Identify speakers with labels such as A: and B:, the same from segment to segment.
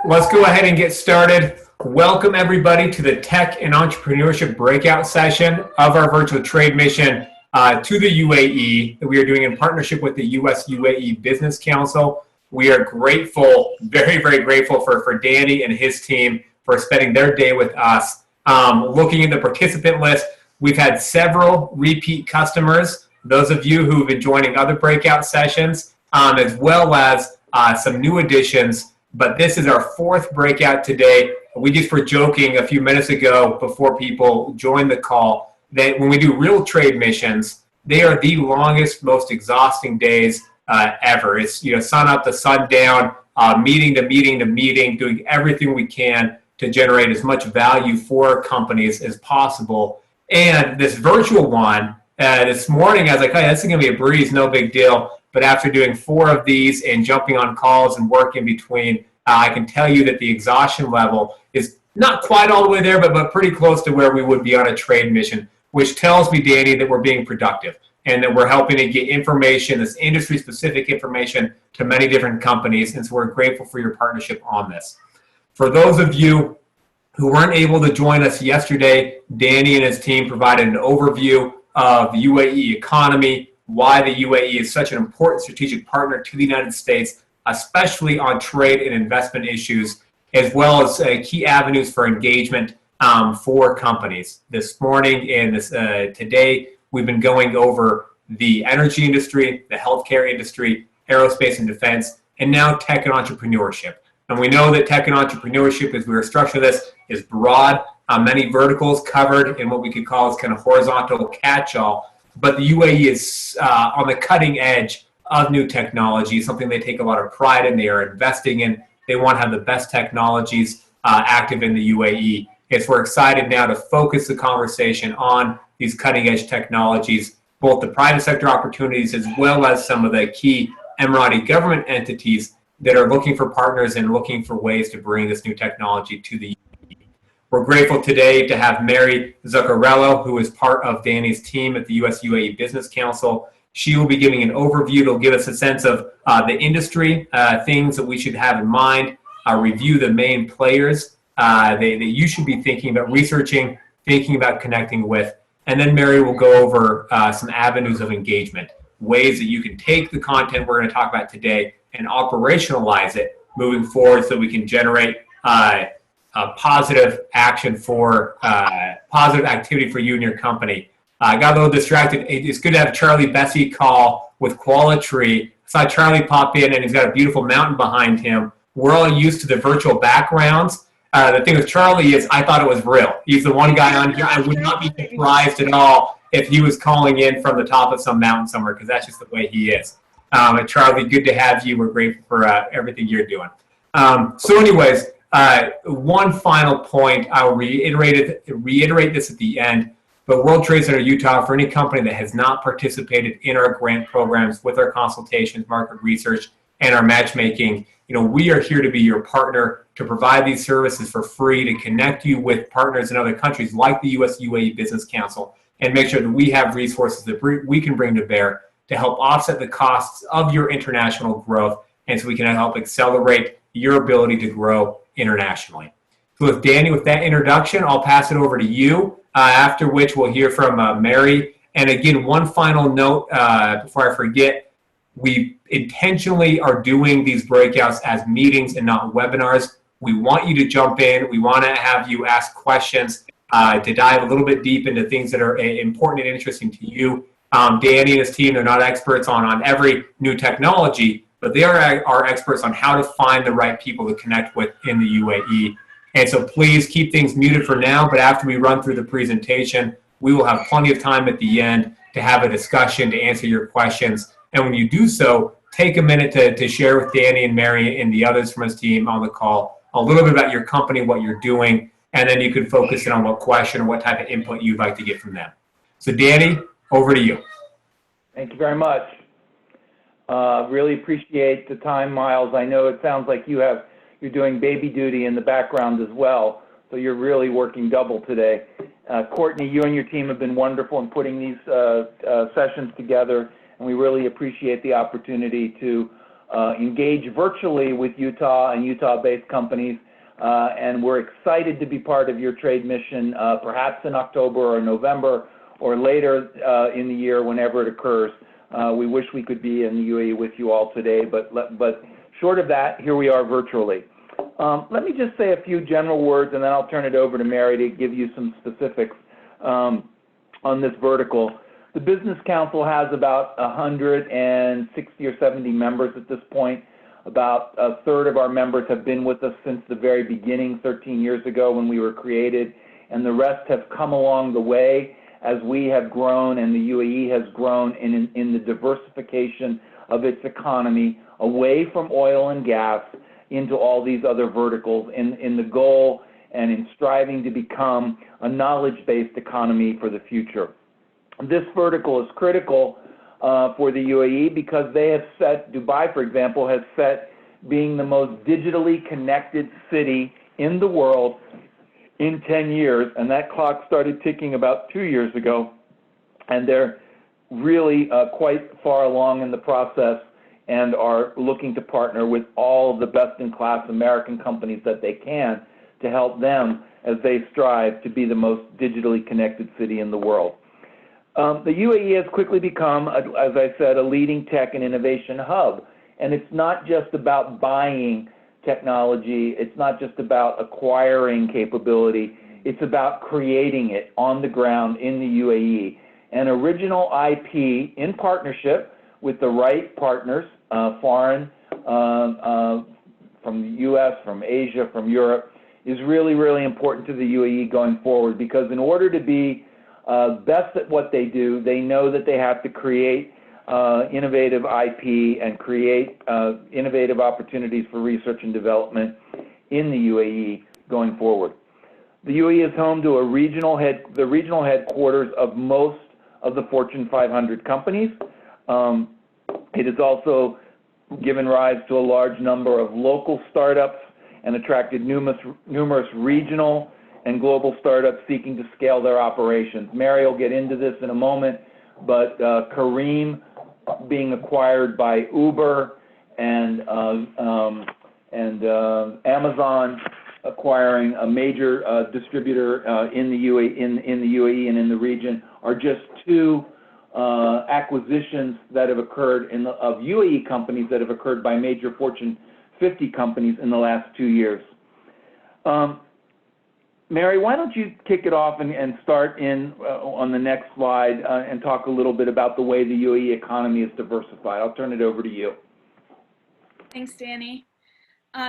A: Let's go ahead and get started. Welcome everybody to the Tech and Entrepreneurship Breakout session of our virtual trade mission to the UAE that we are doing in partnership with the U.S U.A.E. Business Council. We are grateful, very, very grateful for Danny and his team for spending their day with us. Looking at the participant list, we've had several repeat customers, those of you who've been joining other breakout sessions, as well as some new additions. But this is our fourth breakout today. We just were joking a few minutes ago before people joined the call that when we do real trade missions, they are the longest, most exhausting days ever. It's sun up to sundown, meeting to meeting to meeting, doing everything we can to generate as much value for companies as possible. And this virtual one, this morning I was like, hey, this is going to be a breeze, no big deal. But after doing 4 of these and jumping on calls and work in between, I can tell you that the exhaustion level is not quite all the way there, but pretty close to where we would be on a trade mission, which tells me, Danny, that we're being productive and that we're helping to get information, this industry-specific information, to many different companies. And so we're grateful for your partnership on this. For those of you who weren't able to join us yesterday, Danny and his team provided an overview of the UAE economy, why the UAE is such an important strategic partner to the United States, especially on trade and investment issues, as well as key avenues for engagement for companies. This morning and today, we've been going over the energy industry, the healthcare industry, aerospace and defense, and now tech and entrepreneurship. And we know that tech and entrepreneurship, as we were structuring this, is broad, many verticals covered in what we could call as kind of horizontal catch-all. But the UAE is on the cutting edge of new technology, something they take a lot of pride in, they are investing in. They want to have the best technologies active in the UAE. We're excited now to focus the conversation on these cutting edge technologies, both the private sector opportunities as well as some of the key Emirati government entities that are looking for partners and looking for ways to bring this new technology to the UAE. We're grateful today to have Mary Zuccarello, who is part of Danny's team at the U.S. U.A.E. Business Council. She will be giving an overview to give us a sense of the industry, things that we should have in mind, review the main players that you should be thinking about researching, thinking about connecting with. And then Mary will go over some avenues of engagement, ways that you can take the content we're going to talk about today and operationalize it moving forward so we can generate positive action for positive activity for you and your company. I got a little distracted. It's good to have Charlie Bessie call with Qualitree. I saw Charlie pop in and he's got a beautiful mountain behind him. We're all used to the virtual backgrounds. The thing with Charlie is I thought it was real. He's the one guy on here. I would not be surprised at all if he was calling in from the top of some mountain somewhere, because that's just the way he is. And Charlie, good to have you. We're grateful for everything you're doing. So anyways, one final point, I'll reiterate this at the end, but World Trade Center Utah, for any company that has not participated in our grant programs with our consultations, market research, and our matchmaking, we are here to be your partner to provide these services for free, to connect you with partners in other countries like the U.S. U.A.E. Business Council, and make sure that we have resources that we can bring to bear to help offset the costs of your international growth, and so we can help accelerate your ability to grow internationally. So with Danny, with that introduction, I'll pass it over to you, after which we'll hear from Mary. And again, one final note before I forget, we intentionally are doing these breakouts as meetings and not webinars. We want you to jump in. We want to have you ask questions to dive a little bit deep into things that are important and interesting to you. Danny and his team, they're not experts on every new technology, but they are experts on how to find the right people to connect with in the UAE. And so please keep things muted for now, but after we run through the presentation, we will have plenty of time at the end to have a discussion, to answer your questions. And when you do so, take a minute to share with Danny and Mary and the others from his team on the call a little bit about your company, what you're doing, and then you can focus in on what question or what type of input you'd like to get from them. So Danny, over to you.
B: Thank you very much. Really appreciate the time, Miles. I know it sounds like you're doing baby duty in the background as well, so you're really working double today. Courtney, you and your team have been wonderful in putting these sessions together, and we really appreciate the opportunity to engage virtually with Utah and Utah-based companies, and we're excited to be part of your trade mission, perhaps in October or November or later in the year, whenever it occurs. We wish we could be in the UAE with you all today, but short of that, here we are virtually. Let me just say a few general words, and then I'll turn it over to Mary to give you some specifics on this vertical. The Business Council has about 160 or 70 members at this point. About a third of our members have been with us since the very beginning, 13 years ago when we were created, and the rest have come along the way as we have grown and the UAE has grown in the diversification of its economy away from oil and gas into all these other verticals in the goal and in striving to become a knowledge-based economy for the future. This vertical is critical for the UAE because they have set, Dubai, for example, has set being the most digitally connected city in the world in 10 years, and that clock started ticking about 2 years ago, and they're really quite far along in the process and are looking to partner with all of the best-in-class American companies that they can to help them as they strive to be the most digitally connected city in the world. The UAE has quickly become, as I said, a leading tech and innovation hub. And it's not just about buying technology. It's not just about acquiring capability. It's about creating it on the ground in the UAE. And original IP in partnership with the right partners, foreign, from the U.S., from Asia, from Europe, is really, really important to the UAE going forward, because in order to be best at what they do, they know that they have to create innovative IP and create innovative opportunities for research and development in the UAE going forward. The UAE is home to the regional headquarters of most of the Fortune 500 companies. It has also given rise to a large number of local startups and attracted numerous regional and global startups seeking to scale their operations. Mary will get into this in a moment, but Careem being acquired by Uber and Amazon acquiring a major distributor in the UAE and in the region are just two acquisitions that have occurred of UAE companies that have occurred by major Fortune 50 companies in the last 2 years. Mary, why don't you kick it off and start on the next slide and talk a little bit about the way the UAE economy is diversified. I'll turn it over to you.
C: Thanks, Danny.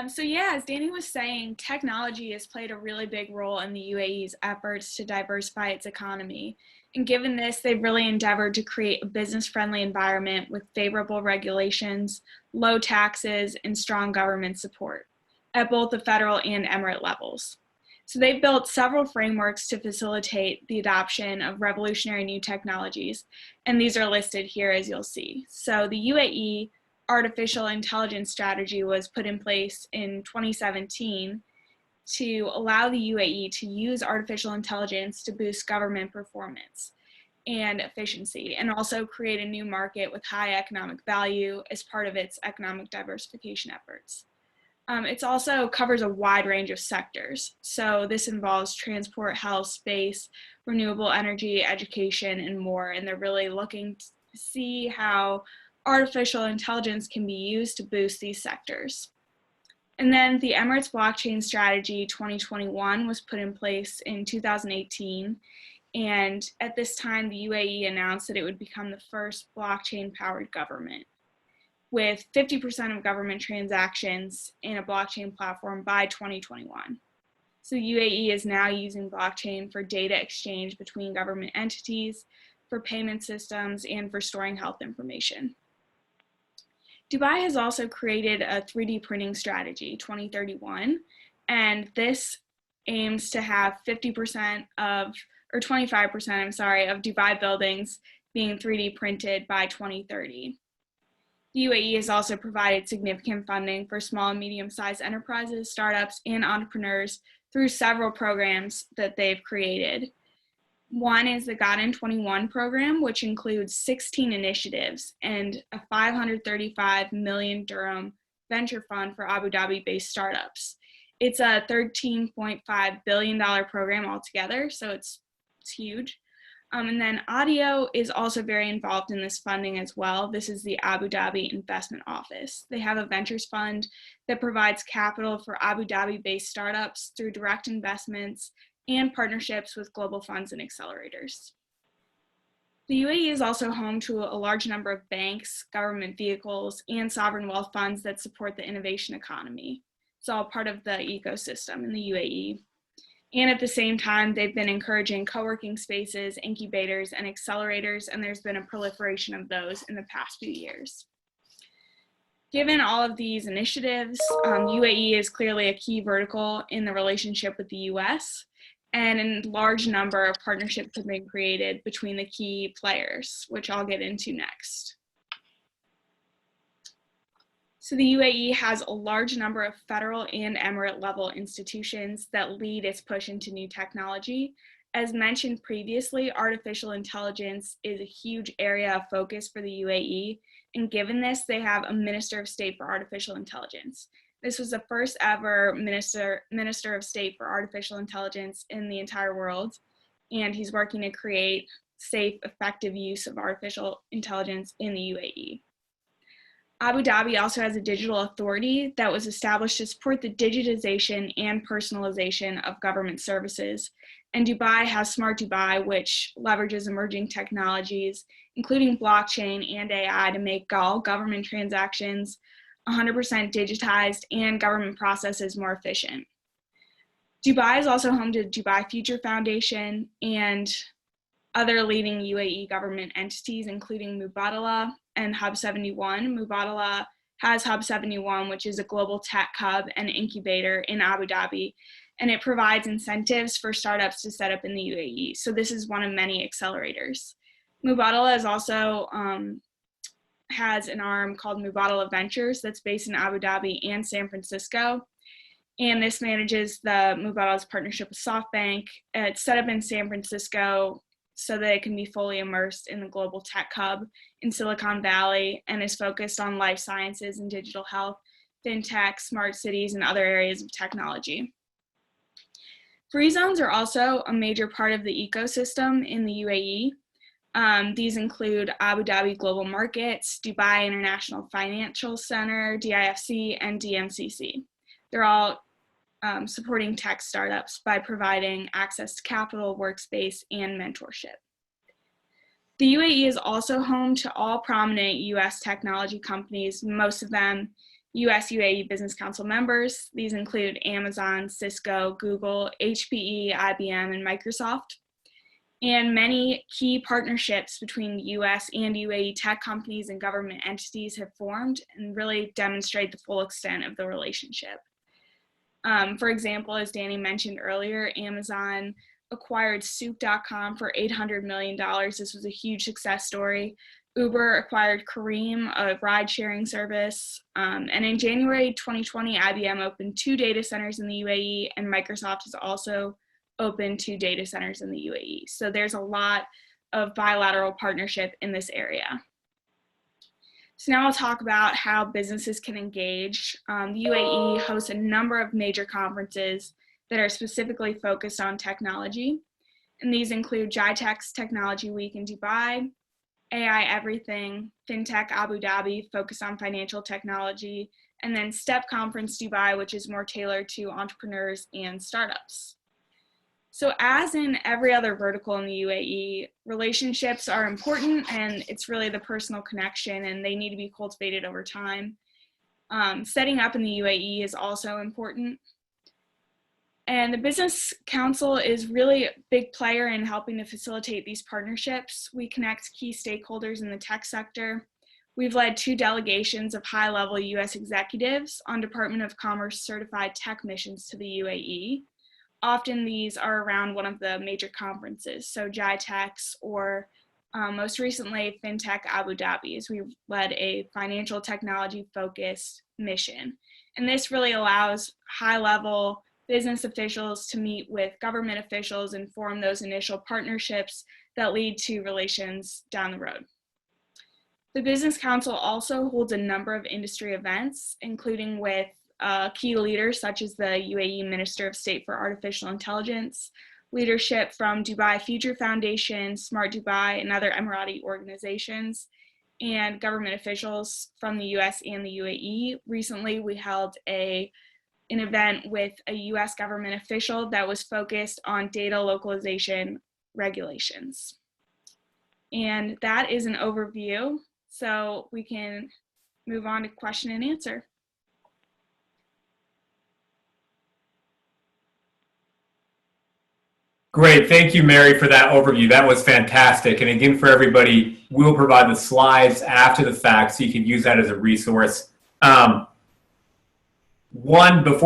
C: So yeah, as Danny was saying, technology has played a really big role in the UAE's efforts to diversify its economy. And given this, they've really endeavored to create a business-friendly environment with favorable regulations, low taxes, and strong government support at both the federal and emirate levels. So they've built several frameworks to facilitate the adoption of revolutionary new technologies, and these are listed here as you'll see. So the UAE Artificial Intelligence Strategy was put in place in 2017 to allow the UAE to use artificial intelligence to boost government performance and efficiency, and also create a new market with high economic value as part of its economic diversification efforts. It also covers a wide range of sectors. So this involves transport, health, space, renewable energy, education, and more. And they're really looking to see how artificial intelligence can be used to boost these sectors. And then the Emirates Blockchain Strategy 2021 was put in place in 2018. And at this time, the UAE announced that it would become the first blockchain-powered government, with 50% of government transactions in a blockchain platform by 2021. So the UAE is now using blockchain for data exchange between government entities, for payment systems, and for storing health information. Dubai has also created a 3D printing strategy, 2031, and this aims to have 25% of Dubai buildings being 3D printed by 2030. The UAE has also provided significant funding for small and medium-sized enterprises, startups, and entrepreneurs through several programs that they've created. One is the Got in 21 program, which includes 16 initiatives and a 535 million dirham venture fund for Abu Dhabi-based startups. It's a $13.5 billion program altogether, so it's huge. And then Audio is also very involved in this funding as well. This is the Abu Dhabi Investment Office. They have a ventures fund that provides capital for Abu Dhabi-based startups through direct investments and partnerships with global funds and accelerators. The UAE is also home to a large number of banks, government vehicles, and sovereign wealth funds that support the innovation economy. It's all part of the ecosystem in the UAE. And at the same time, they've been encouraging co-working spaces, incubators, and accelerators, and there's been a proliferation of those in the past few years. Given all of these initiatives, UAE is clearly a key vertical in the relationship with the US, and a large number of partnerships have been created between the key players, which I'll get into next. So the UAE has a large number of federal and emirate level institutions that lead its push into new technology. As mentioned previously, artificial intelligence is a huge area of focus for the UAE, and given this, they have a Minister of State for Artificial Intelligence. This was the first ever Minister of State for Artificial Intelligence in the entire world, and he's working to create safe, effective use of artificial intelligence in the UAE. Abu Dhabi also has a digital authority that was established to support the digitization and personalization of government services. And Dubai has Smart Dubai, which leverages emerging technologies, including blockchain and AI, to make all government transactions 100% digitized and government processes more efficient. Dubai is also home to Dubai Future Foundation and other leading UAE government entities, including Mubadala and Hub 71. Mubadala has Hub 71, which is a global tech hub and incubator in Abu Dhabi, and it provides incentives for startups to set up in the UAE. So this is one of many accelerators. Mubadala is also has an arm called Mubadala Ventures that's based in Abu Dhabi and San Francisco. And this manages the Mubadala's partnership with SoftBank. It's set up in San Francisco so that it can be fully immersed in the global tech hub in Silicon Valley, and is focused on life sciences and digital health, fintech, smart cities, and other areas of technology. Free zones are also a major part of the ecosystem in the UAE. These include Abu Dhabi Global Markets, Dubai International Financial Center, DIFC, and DMCC. They're all supporting tech startups by providing access to capital, workspace, and mentorship. The UAE is also home to all prominent US technology companies, most of them U.S U.A.E. Business Council members. These include Amazon, Cisco, Google, HPE, IBM, and Microsoft. And many key partnerships between US and UAE tech companies and government entities have formed and really demonstrate the full extent of the relationship. For example, as Danny mentioned earlier, Amazon acquired Soup.com for $800 million. This was a huge success story. Uber acquired Careem, a ride-sharing service. And in January 2020, IBM opened 2 data centers in the UAE, and Microsoft has also opened 2 data centers in the UAE. So there's a lot of bilateral partnership in this area. So now I'll talk about how businesses can engage. The UAE hosts a number of major conferences that are specifically focused on technology. And these include GITEX Technology Week in Dubai, AI Everything, Fintech Abu Dhabi, focused on financial technology, and then STEP Conference Dubai, which is more tailored to entrepreneurs and startups. So as in every other vertical in the UAE, relationships are important, and it's really the personal connection, and they need to be cultivated over time. Setting up in the UAE is also important. And the Business Council is really a big player in helping to facilitate these partnerships. We connect key stakeholders in the tech sector. We've led 2 delegations of high-level US executives on Department of Commerce certified tech missions to the UAE. Often these are around one of the major conferences, so GITEX or most recently Fintech Abu Dhabi, as we've led a financial technology focused mission. And this really allows high-level business officials to meet with government officials and form those initial partnerships that lead to relations down the road. The Business Council also holds a number of industry events, including with key leaders such as the UAE Minister of State for Artificial Intelligence, leadership from Dubai Future Foundation, Smart Dubai, and other Emirati organizations, and government officials from the U.S. and the UAE. Recently, we held an event with a U.S. government official that was focused on data localization regulations. And that is an overview, so we can move on to question and answer.
A: Great. Thank you, Mary, for that overview. That was fantastic. And again, for everybody, we'll provide the slides after the fact so you can use that as a resource. Before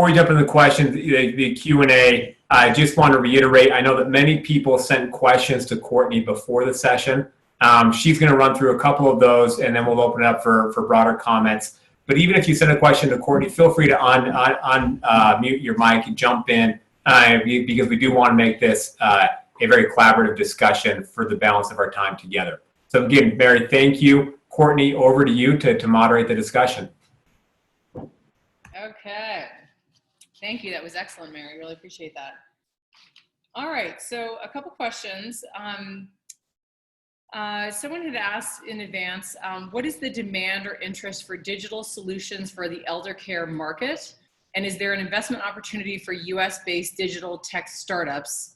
A: we jump into the questions, the Q&A, I just want to reiterate, I know that many people sent questions to Courtney before the session. She's going to run through a couple of those, and then we'll open it up for broader comments. But even if you send a question to Courtney, feel free to unmute your mic and jump in. Because we do want to make this a very collaborative discussion for the balance of our time together. So again, Mary, thank you. Courtney, over to you to moderate the discussion.
D: Okay. Thank you. That was excellent, Mary. Really appreciate that. All right. So a couple questions. Someone had asked in advance, what is the demand or interest for digital solutions for the elder care market? And is there an investment opportunity for US-based digital tech startups?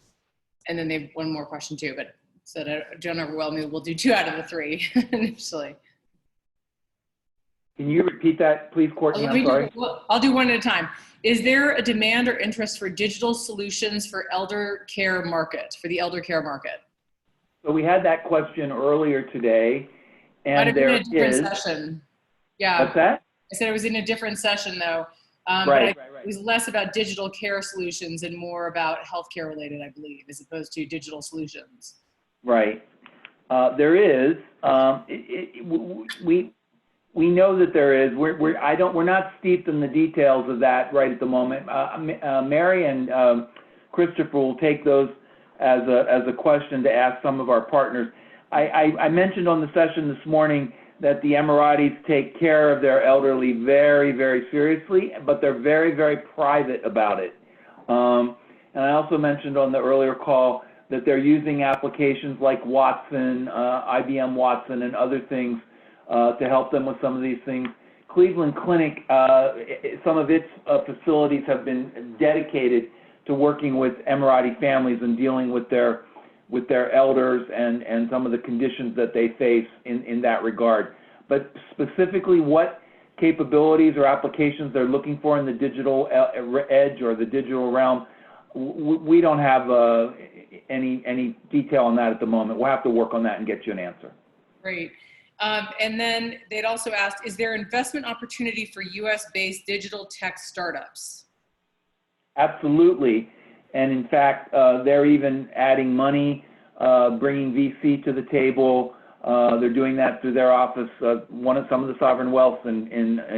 D: And then they have one more question too, but so that don't overwhelm me, we'll do 2 out of the 3 initially.
B: Can you repeat that, please, Courtney? I'm sorry.
D: I'll do one at a time. Is there a demand or interest for digital solutions for the elder care market?
B: So we had that question earlier today, and there is.
D: Session. Yeah.
B: What's that?
D: I said it was in a different session though.
B: Right.
D: It was less about digital care solutions and more about healthcare related, I believe, as opposed to digital solutions.
B: Right. There is. We know that there is. We're not steeped in the details of that right at the moment. Mary and Christopher will take those as a question to ask some of our partners. I mentioned on the session this morning that the Emiratis take care of their elderly very, very seriously, but they're very, very private about it. And I also mentioned on the earlier call that they're using applications like Watson, IBM Watson, and other things to help them with some of these things. Cleveland Clinic, some of its facilities have been dedicated to working with Emirati families and dealing with their elders and some of the conditions that they face in that regard. But specifically what capabilities or applications they're looking for in the digital edge or the digital realm, we don't have any detail on that at the moment. We'll have to work on that and get you an answer.
D: Great. And then they'd also asked, is there investment opportunity for US-based digital tech startups?
B: Absolutely. And in fact, they're even adding money, bringing VC to the table. They're doing that through their office, some of the sovereign wealth in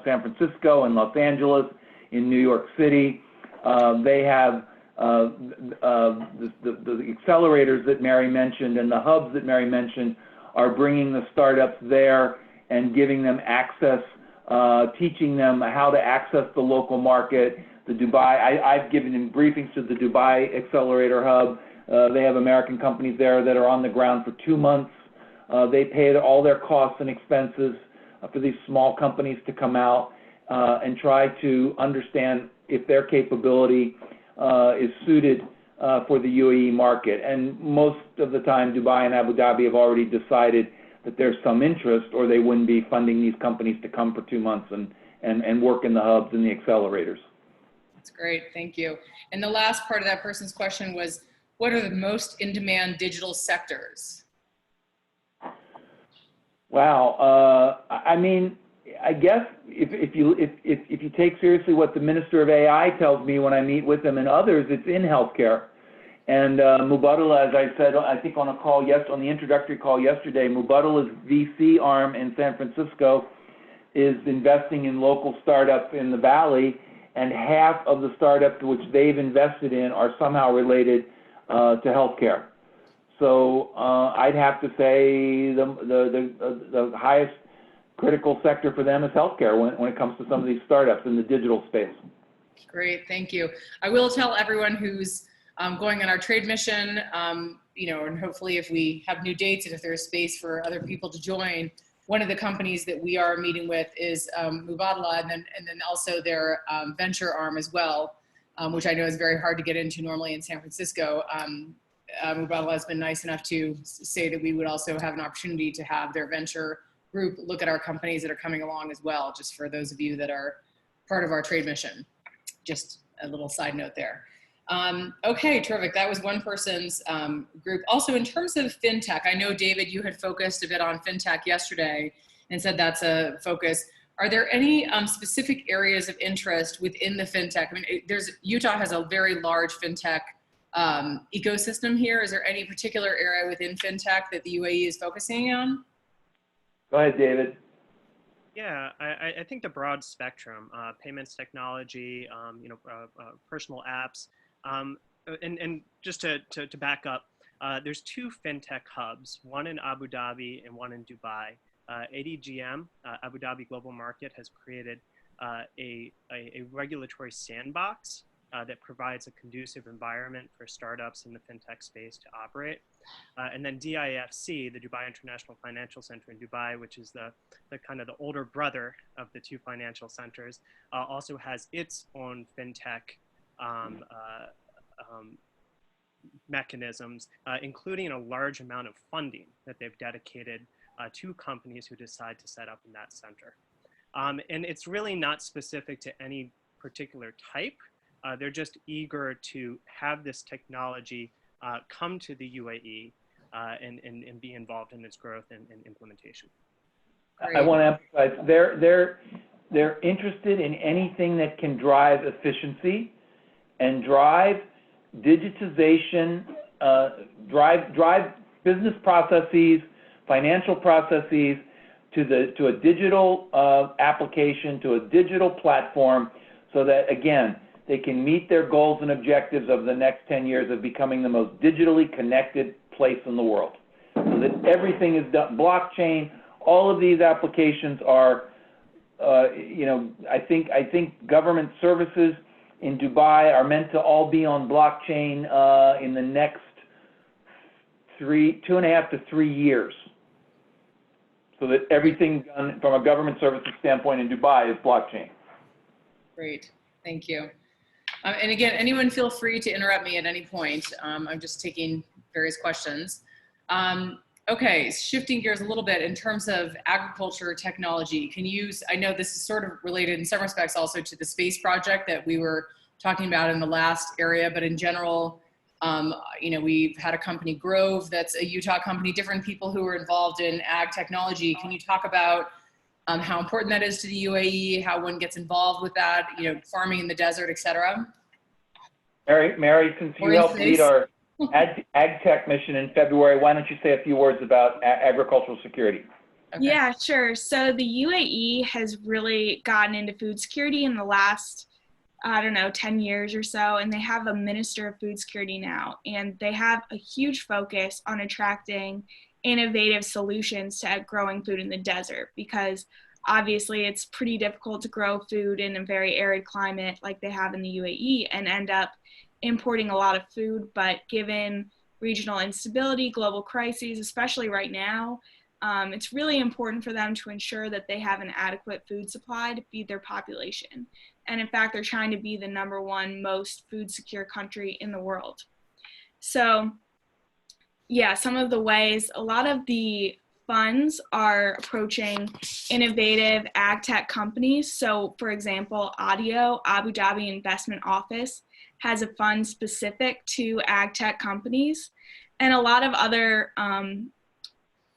B: San Francisco and Los Angeles, in New York City. They have the accelerators that Mary mentioned and the hubs that Mary mentioned are bringing the startups there and giving them access, teaching them how to access the local market. The Dubai, I've given them briefings to the Dubai Accelerator Hub. They have American companies there that are on the ground for 2 months. They pay all their costs and expenses for these small companies to come out and try to understand if their capability is suited for the UAE market. And most of the time, Dubai and Abu Dhabi have already decided that there's some interest, or they wouldn't be funding these companies to come for 2 months and work in the hubs and the accelerators.
D: That's great, thank you. And the last part of that person's question was, what are the most in-demand digital sectors?
B: Wow, I mean, I guess if you take seriously what the Minister of AI tells me when I meet with him and others, it's in healthcare. And Mubadala, as I said, I think on a call on the introductory call yesterday, Mubadala's VC arm in San Francisco is investing in local startups in the Valley, and half of the startups which they've invested in are somehow related to healthcare. So I'd have to say the highest critical sector for them is healthcare when it comes to some of these startups in the digital space.
D: Great, thank you. I will tell everyone who's going on our trade mission, you know, and hopefully if we have new dates and if there's space for other people to join, one of the companies that we are meeting with is Mubadala, and then also their venture arm as well, which I know is very hard to get into normally in San Francisco. Mubadala has been nice enough to say that we would also have an opportunity to have their venture group look at our companies that are coming along as well, just for those of you that are part of our trade mission. Just a little side note there. Okay, terrific. That was one person's group. Also, in terms of fintech, I know, David, you had focused a bit on fintech yesterday and said that's a focus. Are there any specific areas of interest within the fintech? I mean, Utah has a very large fintech ecosystem here. Is there any particular area within fintech that the UAE is focusing on?
B: Go ahead, David.
E: Yeah, I think the broad spectrum, payments technology, you know, personal apps, and just to back up, there's two fintech hubs, one in Abu Dhabi and one in Dubai. ADGM, Abu Dhabi Global Market, has created a regulatory sandbox that provides a conducive environment for startups in the fintech space to operate. And then DIFC, the Dubai International Financial Center in Dubai, which is the kind of the older brother of the two financial centers, also has its own fintech mechanisms, including a large amount of funding that they've dedicated to companies who decide to set up in that center. And it's really not specific to any particular type. They're just eager to have this technology come to the UAE and be involved in its growth and implementation.
B: Great. I want to emphasize they're interested in anything that can drive efficiency and drive digitization, drive business processes, financial processes to a digital application, to a digital platform, so that again they can meet their goals and objectives of the next 10 years of becoming the most digitally connected place in the world. So that everything is done, blockchain, all of these applications are, you know, I think government services in Dubai are meant to all be on blockchain in the next 2.5 to 3 years. So that everything done from a government services standpoint in Dubai is blockchain.
D: Great, thank you. And again, anyone feel free to interrupt me at any point. I'm just taking various questions. Okay, shifting gears a little bit in terms of agriculture technology. I know this is sort of related in some respects also to the space project that we were talking about in the last area, but in general, you know, we've had a company, Grove, that's a Utah company, different people who are involved in ag technology. Can you talk about how important that is to the UAE, how one gets involved with that, you know, farming in the desert, et cetera?
B: Mary, since you helped lead our ag tech mission in February, why don't you say a few words about agricultural security?
C: Okay. Yeah, sure. So the UAE has really gotten into food security in the last, I don't know, 10 years or so, and they have a minister of food security now, and they have a huge focus on attracting innovative solutions to growing food in the desert, because obviously it's pretty difficult to grow food in a very arid climate like they have in the UAE and end up importing a lot of food. But given regional instability, global crises, especially right now, it's really important for them to ensure that they have an adequate food supply to feed their population. And in fact, they're trying to be the #1 most food secure country in the world. So yeah, some of the ways, a lot of the funds are approaching innovative ag tech companies. So for example, ADIO, Abu Dhabi Investment Office, has a fund specific to ag tech companies, and a lot of other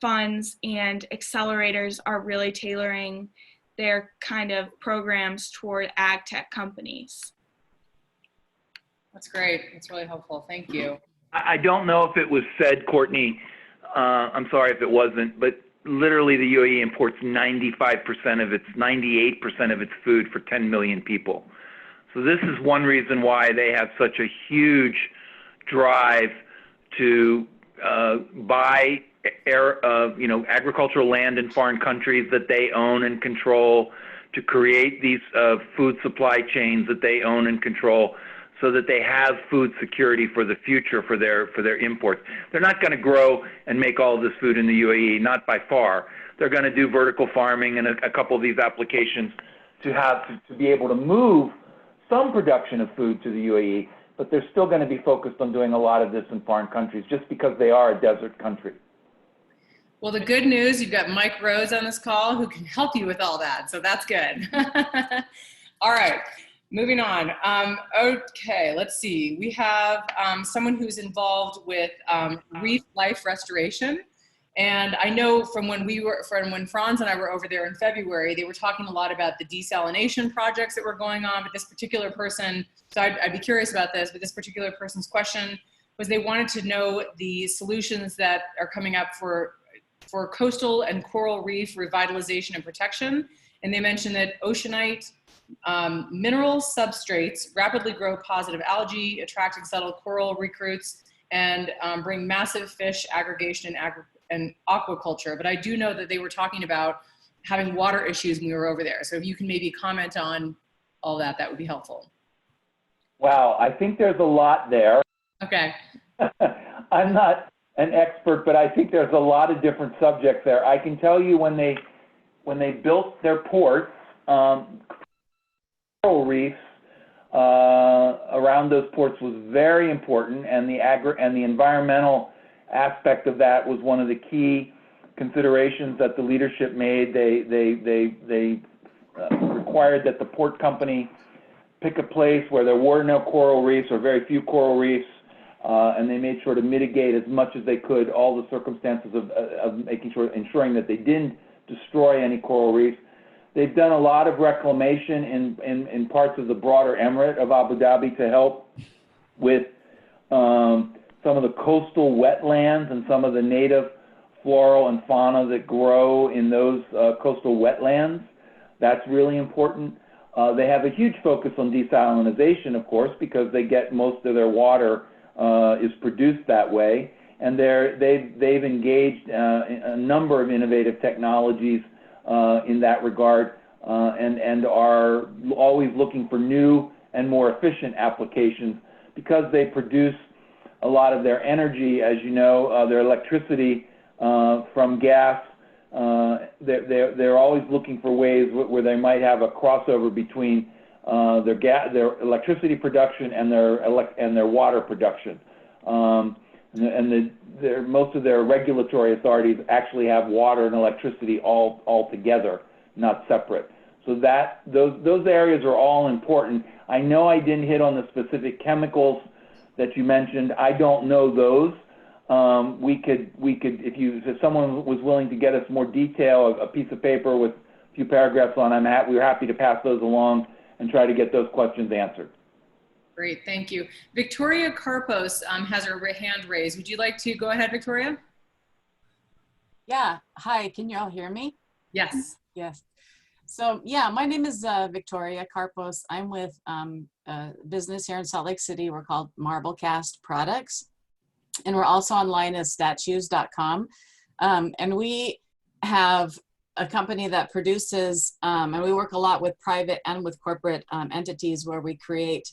C: funds and accelerators are really tailoring their kind of programs toward ag tech companies.
D: That's great. That's really helpful. Thank you.
B: I don't know if it was said, Courtney, I'm sorry if it wasn't, but literally the UAE imports 98% of its food for 10 million people. So this is one reason why they have such a huge drive to buy agricultural land in foreign countries that they own and control, to create these food supply chains that they own and control, so that they have food security for the future for their imports. They're not going to grow and make all of this food in the UAE, not by far. They're going to do vertical farming and a couple of these applications to be able to move some production of food to the UAE, but they're still going to be focused on doing a lot of this in foreign countries just because they are a desert country.
D: Well, the good news, you've got Mike Rose on this call who can help you with all that, so that's good. All right, moving on. Okay, let's see. We have someone who's involved with reef life restoration. And I know from when Franz and I were over there in February, they were talking a lot about the desalination projects that were going on, but this particular person, so I'd be curious about this, but this particular person's question was they wanted to know the solutions that are coming up for coastal and coral reef revitalization and protection. And they mentioned that oceanite mineral substrates rapidly grow positive algae, attracting subtle coral recruits, and bring massive fish aggregation and aquaculture. But I do know that they were talking about having water issues when we were over there. So if you can maybe comment on all that, that would be helpful.
B: Wow, I think there's a lot there.
D: Okay.
B: I'm not an expert, but I think there's a lot of different subjects there. I can tell you when they built their ports, coral reefs around those ports was very important, and the environmental aspect of that was one of the key considerations that the leadership made. They required that the port company pick a place where there were no coral reefs or very few coral reefs, and they made sure to mitigate as much as they could all the circumstances of ensuring that they didn't destroy any coral reefs. They've done a lot of reclamation in parts of the broader emirate of Abu Dhabi to help with some of the coastal wetlands and some of the native floral and fauna that grow in those coastal wetlands. That's really important. They have a huge focus on desalinization, of course, because they get most of their water is produced that way. And they've engaged a number of innovative technologies in that regard, and are always looking for new and more efficient applications, because they produce a lot of their energy, as you know, their electricity from gas. They're always looking for ways where they might have a crossover between their electricity production and their water production. Most of their regulatory authorities actually have water and electricity all together, not separate. So those areas are all important. I know I didn't hit on the specific chemicals that you mentioned. I don't know those. We could if someone was willing to get us more detail, a piece of paper with a few paragraphs on, we're happy to pass those along and try to get those questions answered.
D: Great, thank you. Victoria Carpos has her hand raised. Would you like to go ahead, Victoria?
F: Yeah, hi, can you all hear me?
D: Yes.
F: Yes. So yeah, my name is Victoria Carpos. I'm with a business here in Salt Lake City. We're called Marblecast Products. And we're also online as statues.com. And we have a company that produces, and we work a lot with private and with corporate entities where we create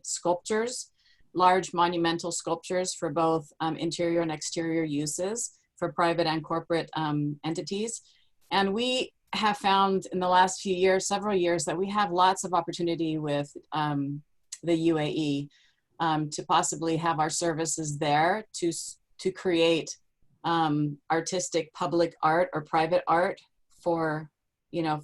F: sculptures, large monumental sculptures for both interior and exterior uses for private and corporate entities. And we have found in the last few years, several years, that we have lots of opportunity with the UAE to possibly have our services there to create artistic public art or private art for,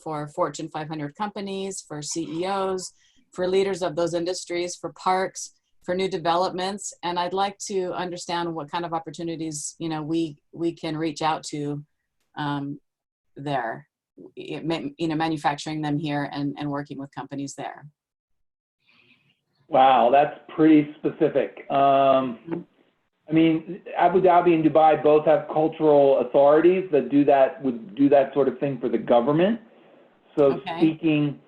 F: for Fortune 500 companies, for CEOs, for leaders of those industries, for parks, for new developments. And I'd like to understand what kind of opportunities, we can reach out to there, manufacturing them here and working with companies there.
B: Wow, that's pretty specific. I mean, Abu Dhabi and Dubai both have cultural authorities that would do that sort of thing for the government. So
F: okay.
B: speaking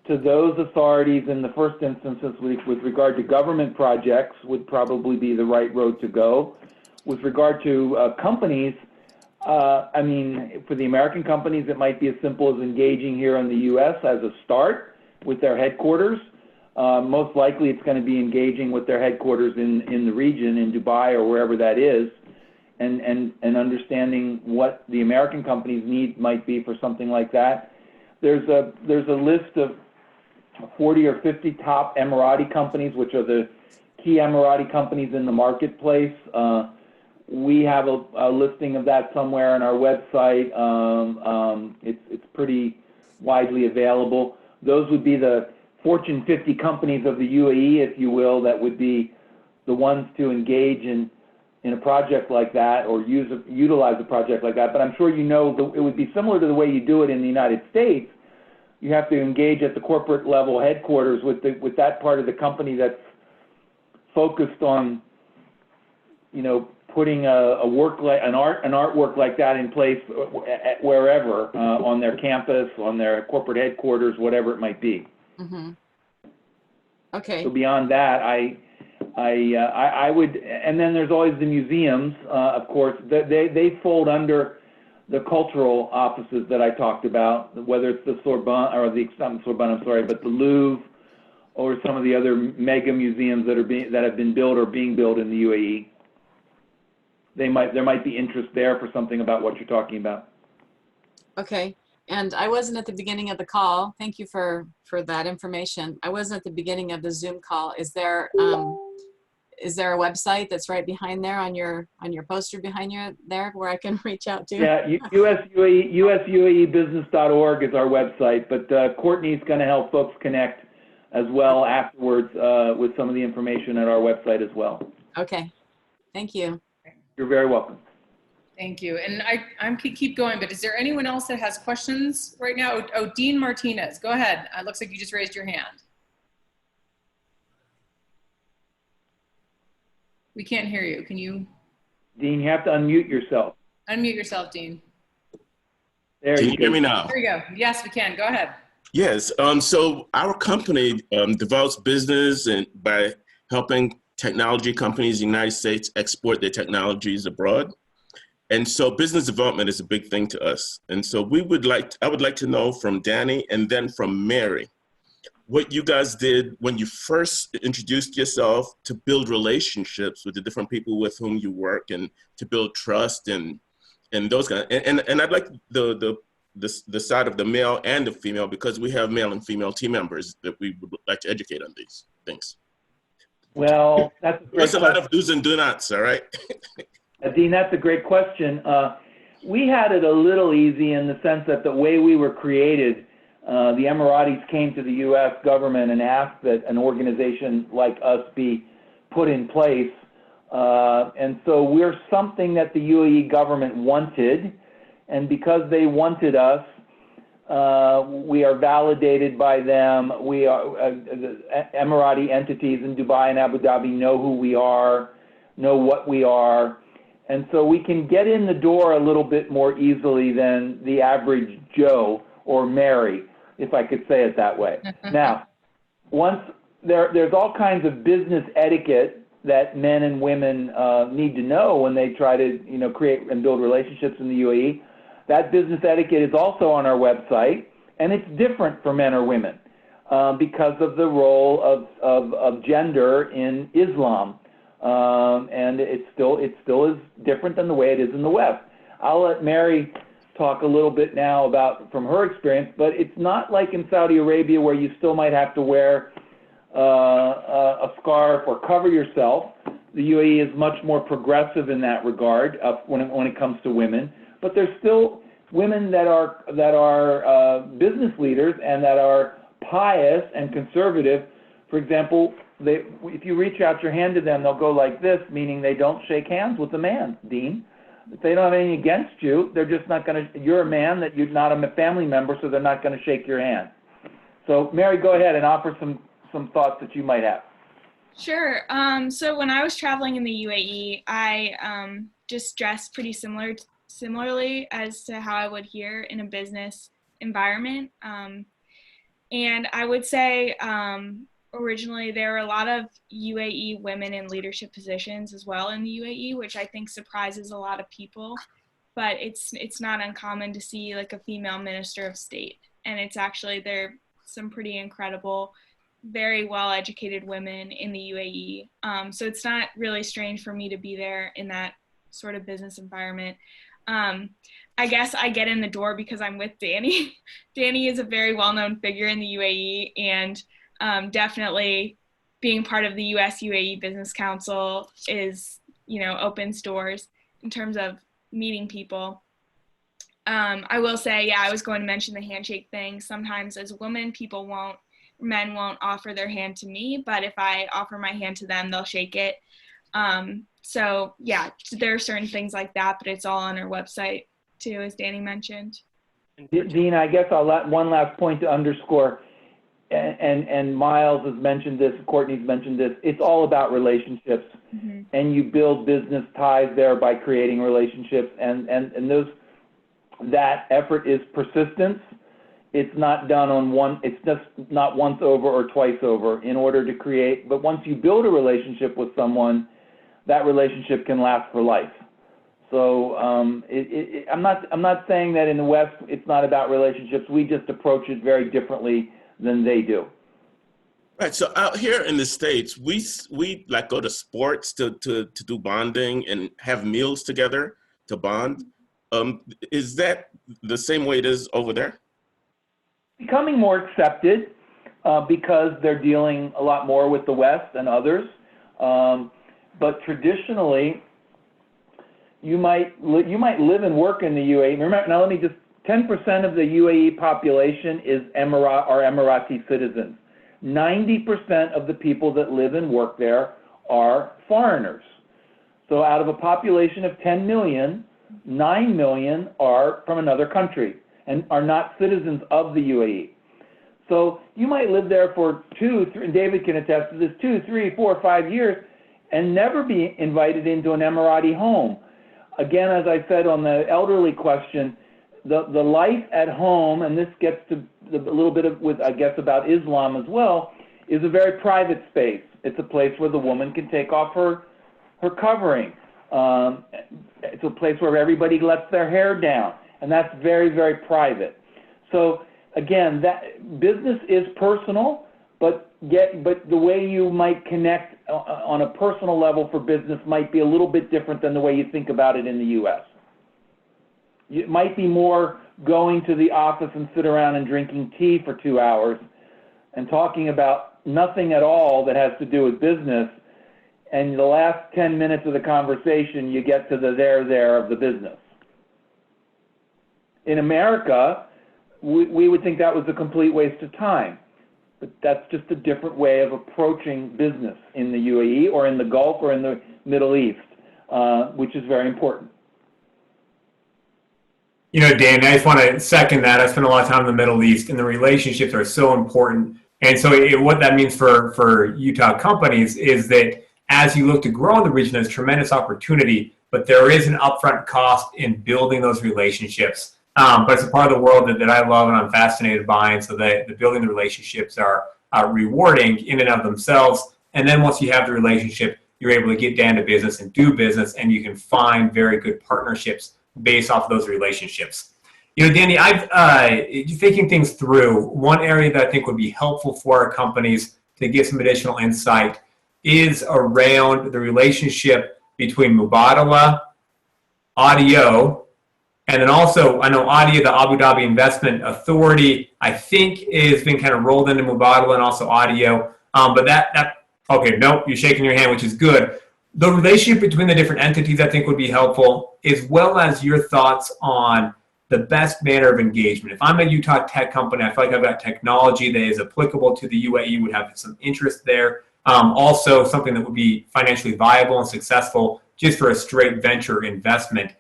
B: to those authorities in the first instances with regard to government projects would probably be the right road to go. With regard to companies, I mean, for the American companies, it might be as simple as engaging here in the U.S. as a start with their headquarters. Most likely it's going to be engaging with their headquarters in the region, in Dubai or wherever that is, and understanding what the American companies' need might be for something like that. There's a list of 40 or 50 top Emirati companies, which are the key Emirati companies in the marketplace. We have a listing of that somewhere on our website. It's pretty widely available. Those would be the Fortune 50 companies of the UAE, if you will, that would be the ones to engage in a project like that or utilize a project like that. But I'm sure you know it would be similar to the way you do it in the United States. You have to engage at the corporate level headquarters with that part of the company that's focused on, you know, putting an artwork like that in place wherever, on their campus, on their corporate headquarters, whatever it might be.
F: Mm-hmm. Okay.
B: So beyond that, I would, and then there's always the museums, of course. They fold under the cultural offices that I talked about, whether it's the Sorbonne or not Sorbonne, I'm sorry, but the Louvre or some of the other mega museums that have been built or being built in the UAE. There might be interest there for something about what you're talking about. Okay.
F: And I wasn't at the beginning of the call. Thank you for that information. I wasn't at the beginning of the Zoom call. Is there a website that's right behind there on your poster behind you there where I can reach out to?
B: Yeah, USUAEbusiness.org is our website, but Courtney's going to help folks connect as well afterwards with some of the information at our website as well.
F: Okay, thank you.
B: You're very welcome.
D: Thank you. And I'm keep going, but is there anyone else that has questions right now? Oh, Dean Martinez, go ahead. It looks like you just raised your hand. We can't hear you. Can you?
B: Dean, you have to unmute yourself.
D: Unmute yourself, Dean.
B: There
G: Can
B: you
G: you
B: go.
G: hear me now?
D: There you go. Yes, we can. Go ahead.
G: Yes. So our company develops business and by helping technology companies in the United States export their technologies abroad. And so business development is a big thing to us. And so I would like to know from Danny and then from Mary, what you guys did when you first introduced yourself to build relationships with the different people with whom you work and to build trust and those kind of, and I'd like the side of the male and the female, because we have male and female team members that we would like to educate on these things.
B: Well, that's a great
G: There's a lot
B: question.
G: of do's and do nots, all right?
B: Dean, that's a great question. We had it a little easy in the sense that the way we were created, the Emiratis came to the U.S. government and asked that an organization like us be put in place. And so we're something that the UAE government wanted. And because they wanted us, we are validated by them. We are the Emirati entities in Dubai and Abu Dhabi know who we are, know what we are. And so we can get in the door a little bit more easily than the average Joe or Mary, if I could say it that way. Now, once there's all kinds of business etiquette that men and women need to know when they try to, create and build relationships in the UAE. That business etiquette is also on our website, and it's different for men or women because of the role of gender in Islam. And it still is different than the way it is in the West. I'll let Mary talk a little bit now about from her experience, but it's not like in Saudi Arabia where you still might have to wear a scarf or cover yourself. The UAE is much more progressive in that regard when it comes to women. But there's still women that are business leaders and that are pious and conservative. For example, if you reach out your hand to them, they'll go like this, meaning they don't shake hands with a man, Dean. If they don't have anything against you, they're just not going to, you're a man that you're not a family member, so they're not going to shake your hand. So Mary, go ahead and offer some thoughts that you might have.
C: Sure. So when I was traveling in the UAE, I just dressed pretty similarly as to how I would here in a business environment. And I would say originally there were a lot of UAE women in leadership positions as well in the UAE, which I think surprises a lot of people. But it's not uncommon to see like a female minister of state. And it's actually, there are some pretty incredible, very well-educated women in the UAE. So it's not really strange for me to be there in that sort of business environment. I guess I get in the door because I'm with Danny. Danny is a very well-known figure in the UAE, and definitely being part of the U.S. U.A.E. Business Council is, opens doors in terms of meeting people. I will say, I was going to mention the handshake thing. Sometimes as a woman, men won't offer their hand to me, but if I offer my hand to them, they'll shake it. So yeah, there are certain things like that, but it's all on our website too, as Danny mentioned.
B: Dean, I guess I'll let one last point to underscore, and Miles has mentioned this, Courtney's mentioned this, it's all about relationships. Mm-hmm. And you build business ties there by creating relationships, and that effort is persistence. It's not done on it's just not once over or twice over in order to create, but once you build a relationship with someone, that relationship can last for life. So I'm not saying that in the West it's not about relationships. We just approach it very differently than they do.
G: Right. So out here in the States, we like go to sports to do bonding and have meals together to bond. Is that the same way it is over there?
B: Becoming more accepted because they're dealing a lot more with the West and others. But traditionally, you might live and work in the UAE. Remember, now let me just, 10% of the UAE population is Emirati citizens. 90% of the people that live and work there are foreigners. So out of a population of 10 million, 9 million are from another country and are not citizens of the UAE. So you might live there for 2, 3, and David can attest to this, 2, 3, 4, 5 years and never be invited into an Emirati home. Again, as I said on the elderly question, the life at home, and this gets to a little bit of with, I guess, about Islam as well, is a very private space. It's a place where the woman can take off her covering. It's a place where everybody lets their hair down, and that's very, very private. So again, that business is personal, but the way you might connect on a personal level for business might be a little bit different than the way you think about it in the U.S. It might be more going to the office and sit around and drinking tea for 2 hours and talking about nothing at all that has to do with business. And the last 10 minutes of the conversation, you get to the there of the business. In America, we would think that was a complete waste of time. But that's just a different way of approaching business in the UAE or in the Gulf or in the Middle East, which is very important.
A: Dan, I just want to second that. I spent a lot of time in the Middle East, and the relationships are so important. And so what that means for Utah companies is that as you look to grow in the region, there's tremendous opportunity, but there is an upfront cost in building those relationships. But it's a part of the world that I love and I'm fascinated by, and so the building the relationships are rewarding in and of themselves. And then once you have the relationship, you're able to get down to business and do business, and you can find very good partnerships based off of those relationships. Danny, I've thinking things through. One area that I think would be helpful for our companies to get some additional insight is around the relationship between Mubadala, Audio, and then also I know Audio, the Abu Dhabi Investment Authority, I think is been kind of rolled into Mubadala and also Audio. But okay, nope, you're shaking your hand, which is good. The relationship between the different entities I think would be helpful, as well as your thoughts on the best manner of engagement. If I'm a Utah tech company, I feel like I've got technology that is applicable to the UAE, would have some interest there. Also something that would be financially viable and successful just for a straight venture investment.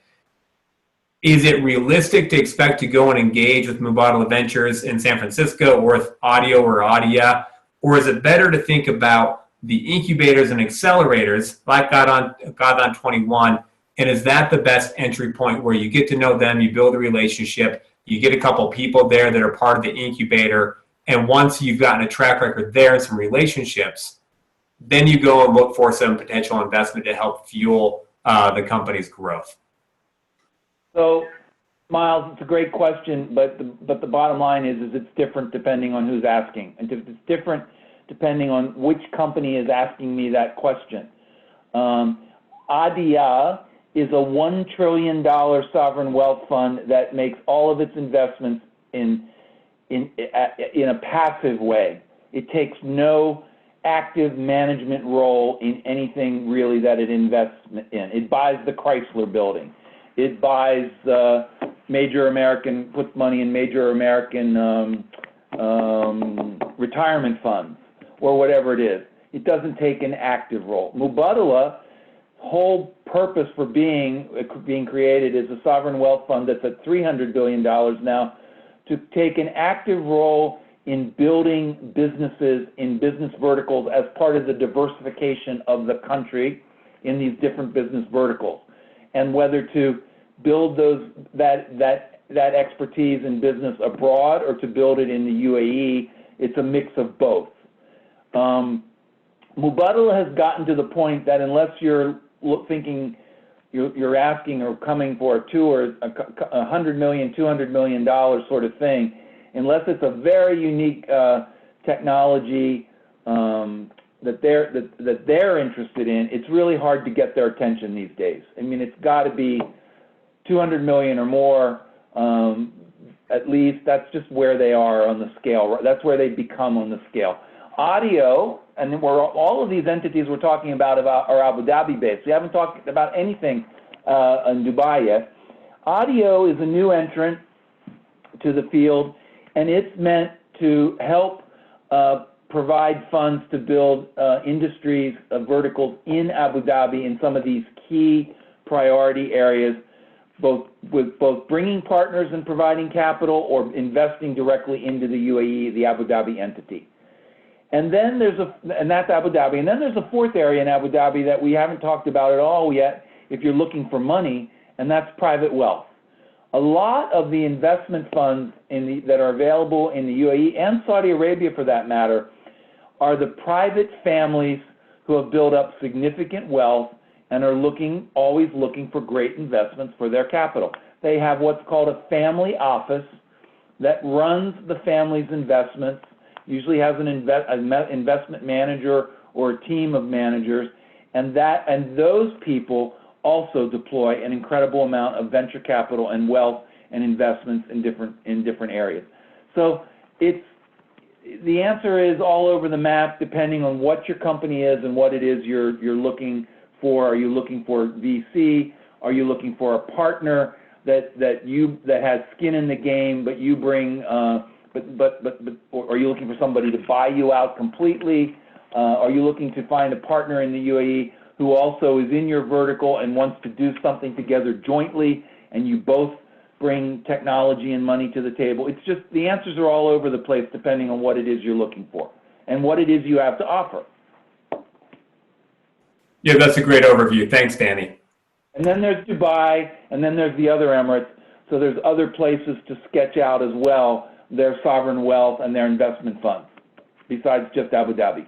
A: Is it realistic to expect to go and engage with Mubadala Ventures in San Francisco or with Audio or Audia? Or is it better to think about the incubators and accelerators like God on 21? And is that the best entry point where you get to know them, you build a relationship, you get a couple people there that are part of the incubator, And once you've gotten a track record there and some relationships, then you go and look for some potential investment to help fuel the company's growth.
B: So, Miles, it's a great question, but the bottom line is it's different depending on who's asking. And it's different depending on which company is asking me that question. ADIA is a $1 trillion sovereign wealth fund that makes all of its investments in a passive way. It takes no active management role in anything really that it invests in. It buys the Chrysler building. It buys puts money in major American retirement funds or whatever it is. It doesn't take an active role. Mubadala, whole purpose for being created is a sovereign wealth fund that's at $300 billion now, to take an active role in building businesses in business verticals as part of the diversification of the country in these different business verticals, and whether to build that expertise in business abroad or to build it in the UAE. It's a mix of both. Mubadala has gotten to the point that unless you're thinking you're asking or coming for a $100 million, $200 million sort of thing, unless it's a very unique technology that they're interested in, it's really hard to get their attention these days. I mean, it's got to be 200 million or more, at least. That's just where they are on the scale. That's where they become on the scale. Audio, and all of these entities we're talking about are Abu Dhabi based. We haven't talked about anything in Dubai yet. Audio is a new entrant to the field, and it's meant to help provide funds to build industries, verticals in Abu Dhabi in some of these key priority areas, both bringing partners and providing capital or investing directly into the UAE, the Abu Dhabi entity. And then that's Abu Dhabi. And then there's a fourth area in Abu Dhabi that we haven't talked about at all yet if you're looking for money, and that's private wealth. A lot of the investment funds that are available in the UAE and Saudi Arabia, for that matter, are the private families who have built up significant wealth and are always looking for great investments for their capital. They have what's called a family office that runs the family's investments, usually has an investment manager or a team of managers, and those people also deploy an incredible amount of venture capital and wealth and investments in different areas. So the answer is all over the map depending on what your company is and what it is you're looking for. Are you looking for VC? Are you looking for a partner that has skin in the game, but you bring or are you looking for somebody to buy you out completely? Are you looking to find a partner in the UAE who also is in your vertical and wants to do something together jointly, and you both bring technology and money to the table? It's just, the answers are all over the place depending on what it is you're looking for and what it is you have to offer.
A: Yeah, that's a great overview. Thanks, Danny.
B: And then there's Dubai, and then there's the other Emirates. So there's other places to sketch out as well, their sovereign wealth and their investment funds, besides just Abu Dhabi.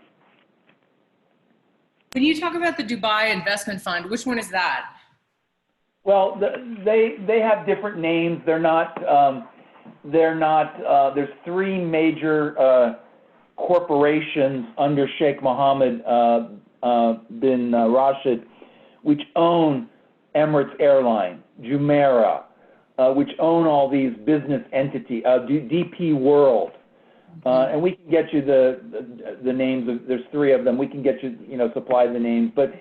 D: When you talk about the Dubai Investment Fund, which one is that?
B: Well, they have different names. There's three major corporations under Sheikh Mohammed bin Rashid, which own Emirates Airline, Jumeirah, which own all these business entities, DP World. And we can get you the names of, there's three of them. We can get you, supply the names. But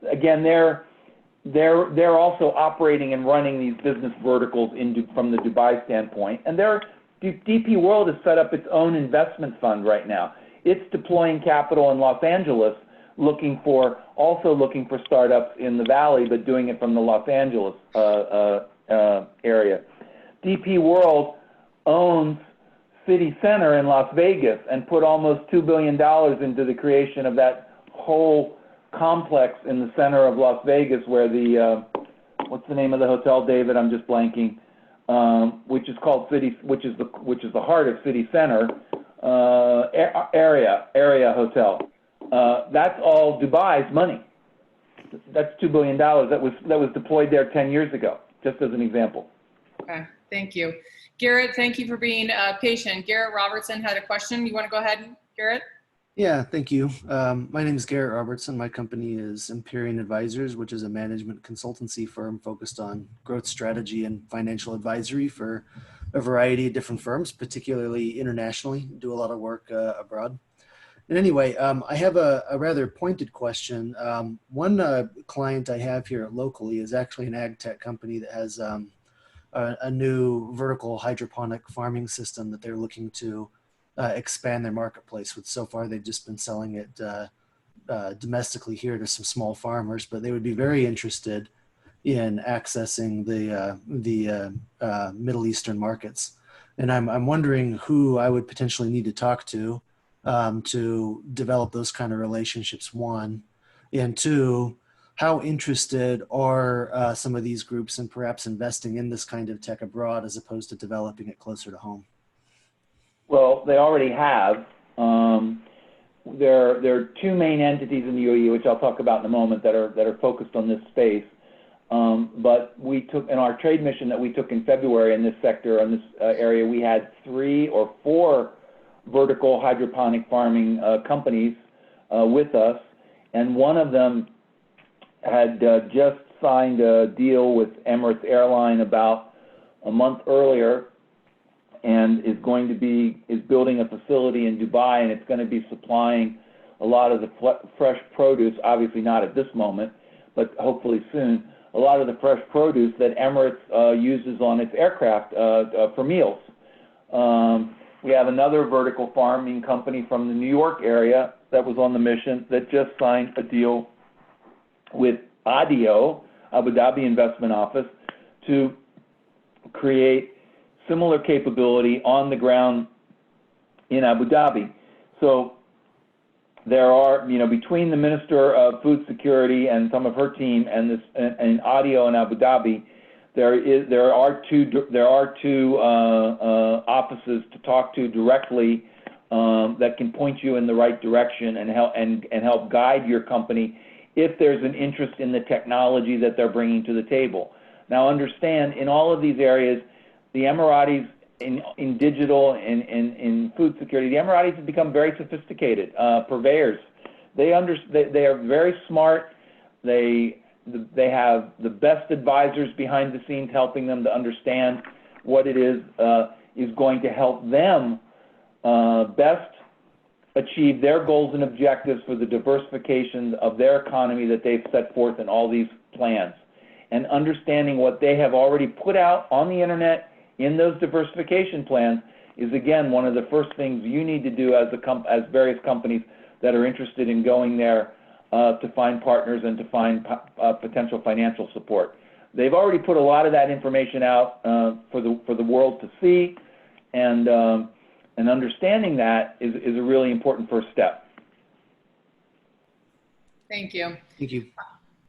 B: again, they're also operating and running these business verticals from the Dubai standpoint. And DP World has set up its own investment fund right now. It's deploying capital in Los Angeles, looking for startups in the Valley, but doing it from the Los Angeles area. DP World owns City Center in Las Vegas and put almost $2 billion into the creation of that whole complex in the center of Las Vegas, where what's the name of the hotel, David? I'm just blanking. Which is called City, which is the heart of City Center, area hotel. That's all Dubai's money. That's $2 billion that was deployed there 10 years ago, just as an example.
D: Okay, thank you. Garrett, thank you for being patient. Garrett Robertson had a question. You want to go ahead, Garrett?
H: Yeah, thank you. My name is Garrett Robertson. My company is Empyrean Advisors, which is a management consultancy firm focused on growth strategy and financial advisory for a variety of different firms, particularly internationally. Do a lot of work abroad. And anyway, I have a rather pointed question. One client I have here locally is actually an ag tech company that has a new vertical hydroponic farming system that they're looking to expand their marketplace with. So far, they've just been selling it domestically here to some small farmers, but they would be very interested in accessing the Middle Eastern markets. And I'm wondering who I would potentially need to talk to develop those kind of relationships, one, and two, how interested are some of these groups in perhaps investing in this kind of tech abroad as opposed to developing it closer to home?
B: Well, they already have. There are two main entities in the UAE, which I'll talk about in a moment, that are focused on this space. But we took, in our trade mission that we took in February in this sector, in this area, we had 3 or 4 vertical hydroponic farming companies with us, and one of them had just signed a deal with Emirates Airline about a month earlier, and is building a facility in Dubai, and it's going to be supplying a lot of the fresh produce, obviously not at this moment, but hopefully soon, a lot of the fresh produce that Emirates uses on its aircraft for meals. We have another vertical farming company from the New York area that was on the mission that just signed a deal with ADIO, Abu Dhabi Investment Office, to create similar capability on the ground in Abu Dhabi. So there are, between the Minister of Food Security and some of her team and ADIO in Abu Dhabi, there are two offices to talk to directly that can point you in the right direction and help guide your company if there's an interest in the technology that they're bringing to the table. Now, understand, in all of these areas, the Emiratis in digital and in food security, the Emiratis have become very sophisticated purveyors. They are very smart. They have the best advisors behind the scenes helping them to understand what it is going to help them best achieve their goals and objectives for the diversification of their economy that they've set forth in all these plans. And understanding what they have already put out on the internet in those diversification plans is, again, one of the first things you need to do as various companies that are interested in going there to find partners and to find potential financial support. They've already put a lot of that information out for the world to see, and understanding that is a really important first step.
D: Thank you.
H: Thank you.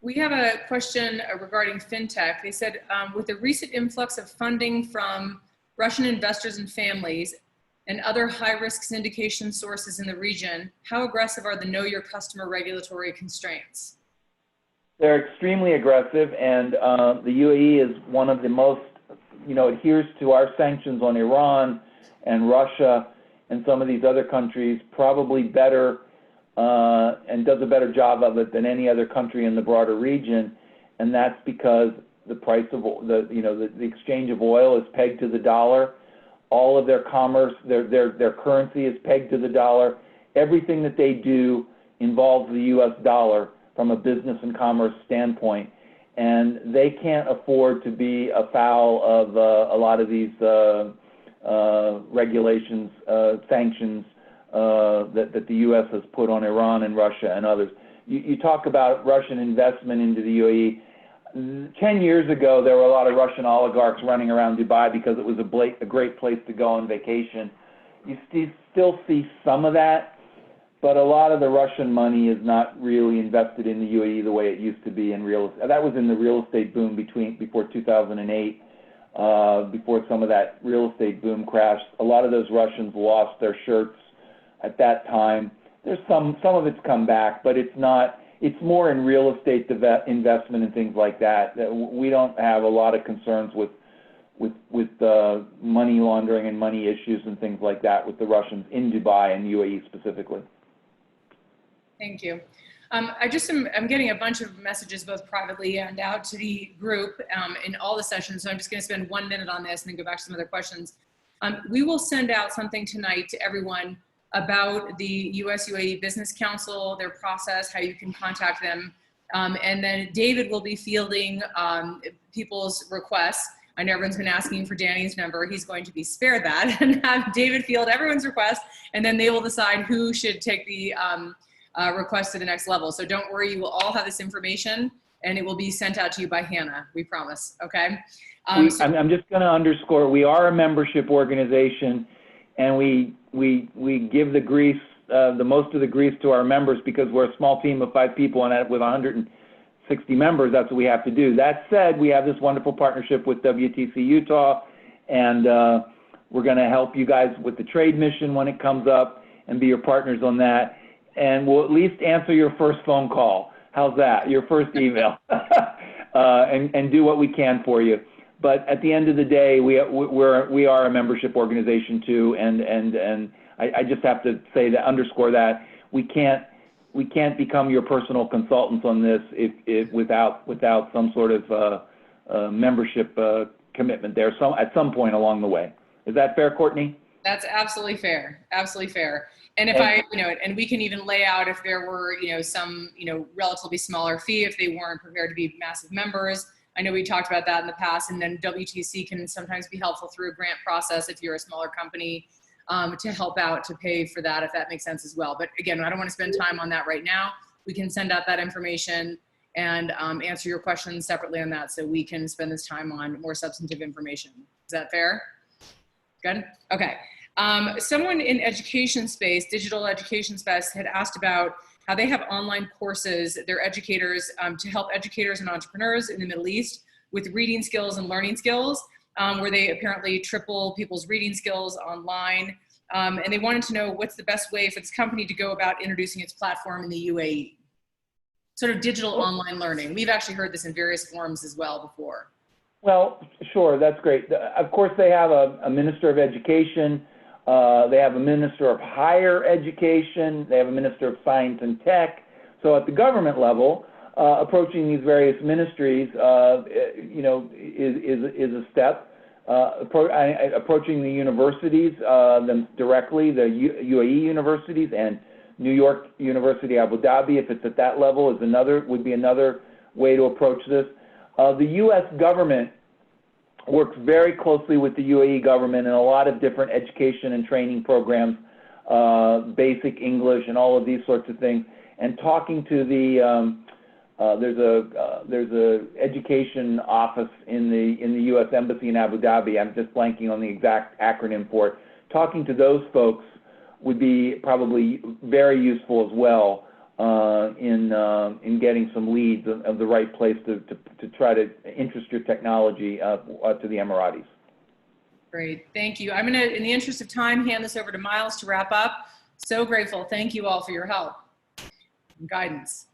D: We have a question regarding fintech. They said, with the recent influx of funding from Russian investors and families and other high-risk syndication sources in the region, how aggressive are the Know Your Customer regulatory constraints?
B: They're extremely aggressive, and the UAE is one of the most, adheres to our sanctions on Iran and Russia and some of these other countries probably better and does a better job of it than any other country in the broader region, and that's because the price of the exchange of oil is pegged to the dollar. All of their commerce, their currency is pegged to the dollar. Everything that they do involves the U.S. dollar from a business and commerce standpoint, and they can't afford to be afoul of a lot of these regulations, sanctions that the U.S. has put on Iran and Russia and others. You talk about Russian investment into the UAE. 10 years ago, there were a lot of Russian oligarchs running around Dubai because it was a great place to go on vacation. You still see some of that, but a lot of the Russian money is not really invested in the UAE the way it used to be in real estate. That was in the real estate boom before 2008, before some of that real estate boom crashed. A lot of those Russians lost their shirts at that time. There's some of it's come back, but it's not. It's more in real estate investment and things like that. We don't have a lot of concerns with money laundering and money issues and things like that with the Russians in Dubai and UAE specifically.
D: Thank you. I'm getting a bunch of messages both privately and out to the group in all the sessions, so I'm just going to spend 1 minute on this and then go back to some other questions. We will send out something tonight to everyone about the U.S. U.A.E. Business Council, their process, how you can contact them, and then David will be fielding people's requests. I know everyone's been asking for Danny's number. He's going to be spared that and have David field everyone's request, and then they will decide who should take the request to the next level. So don't worry, you will all have this information, and it will be sent out to you by Hannah, we promise, okay?
B: I'm just going to underscore, we are a membership organization, and we give the grease, the most of the grease to our members because we're a small team of 5 people, and with 160 members, that's what we have to do. That said, we have this wonderful partnership with WTC Utah, and we're going to help you guys with the trade mission when it comes up and be your partners on that. And we'll at least answer your first phone call. How's that? Your first email, and do what we can for you. But at the end of the day, we are a membership organization too, and I just have to say that, underscore that we can't become your personal consultants on this if without some sort of membership commitment there. At some point along the way. Is that fair, Courtney?
D: That's absolutely fair. Absolutely fair. And if and we can even lay out if there were, some, relatively smaller fee if they weren't prepared to be massive members. I know we talked about that in the past, and then WTC can sometimes be helpful through a grant process if you're a smaller company to help out to pay for that, if that makes sense as well. But again, I don't want to spend time on that right now. We can send out that information and answer your questions separately on that so we can spend this time on more substantive information. Is that fair? Good? Okay. Someone in education space, digital education space, had asked about how they have online courses, their educators, to help educators and entrepreneurs in the Middle East with reading skills and learning skills, where they apparently triple people's reading skills online. And they wanted to know what's the best way for this company to go about introducing its platform in the UAE. Sort of digital online learning. We've actually heard this in various forms as well before.
B: Well, sure, that's great. Of course, they have a Minister of Education. They have a Minister of Higher Education. They have a Minister of Science and Tech. So at the government level, approaching these various ministries, is a step. Approaching the universities them directly, the UAE universities and New York University, Abu Dhabi, if it's at that level, would be another way to approach this. The U.S. government works very closely with the UAE government in a lot of different education and training programs, basic English and all of these sorts of things. And talking to the there's a education office in the U.S. Embassy in Abu Dhabi. I'm just blanking on the exact acronym for it. Talking to those folks would be probably very useful as well in getting some leads of the right place to try to interest your technology to the Emiratis.
D: Great, thank you. I'm gonna, in the interest of time, hand this over to Miles to wrap up. So grateful. Thank you all for your help and guidance.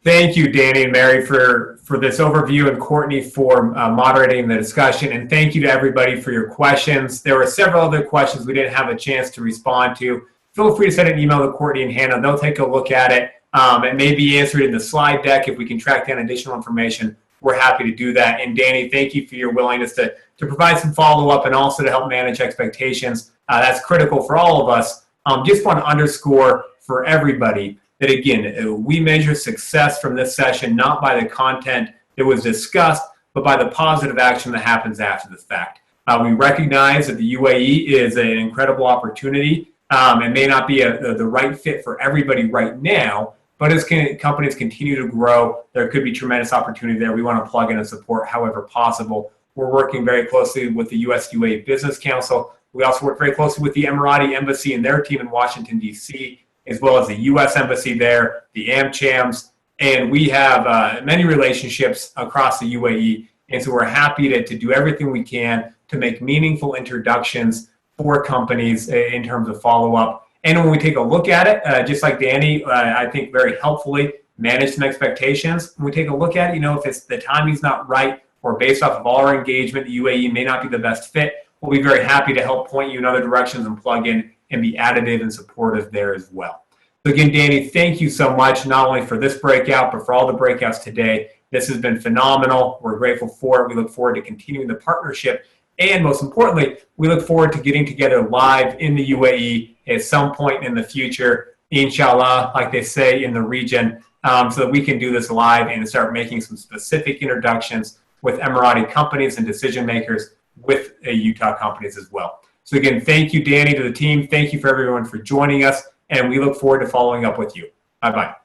A: Thank you, Danny and Mary, for this overview, and Courtney for moderating the discussion. And thank you to everybody for your questions. There were several other questions we didn't have a chance to respond to. Feel free to send an email to Courtney and Hannah. They'll take a look at it. It may be answered in the slide deck. If we can track down additional information, we're happy to do that. And Danny, thank you for your willingness to provide some follow-up and also to help manage expectations. That's critical for all of us. Just want to underscore for everybody that, again, we measure success from this session not by the content that was discussed, but by the positive action that happens after the fact. We recognize that the UAE is an incredible opportunity. It may not be the right fit for everybody right now, but as companies continue to grow, there could be tremendous opportunity there. We want to plug in and support however possible. We're working very closely with the U.S. U.A.E. Business Council. We also work very closely with the Emirati Embassy and their team in Washington, D.C., as well as the U.S. Embassy there, the AmChams, and we have many relationships across the UAE, and so we're happy to do everything we can to make meaningful introductions for companies in terms of follow-up And when we take a look at it, just like Danny, I think very helpfully managed some expectations. When we take a look at it, if it's the timing's not right or based off of our engagement, the UAE may not be the best fit, we'll be very happy to help point you in other directions and plug in and be additive and supportive there as well. So again, Danny, thank you so much, not only for this breakout, but for all the breakouts today. This has been phenomenal. We're grateful for it. We look forward to continuing the partnership. And most importantly, we look forward to getting together live in the UAE at some point in the future, inshallah, like they say in the region, so that we can do this live and start making some specific introductions with Emirati companies and decision makers with Utah companies as well. So again, thank you, Danny, to the team. Thank you for everyone for joining us, and we look forward to following up with you. Bye-bye.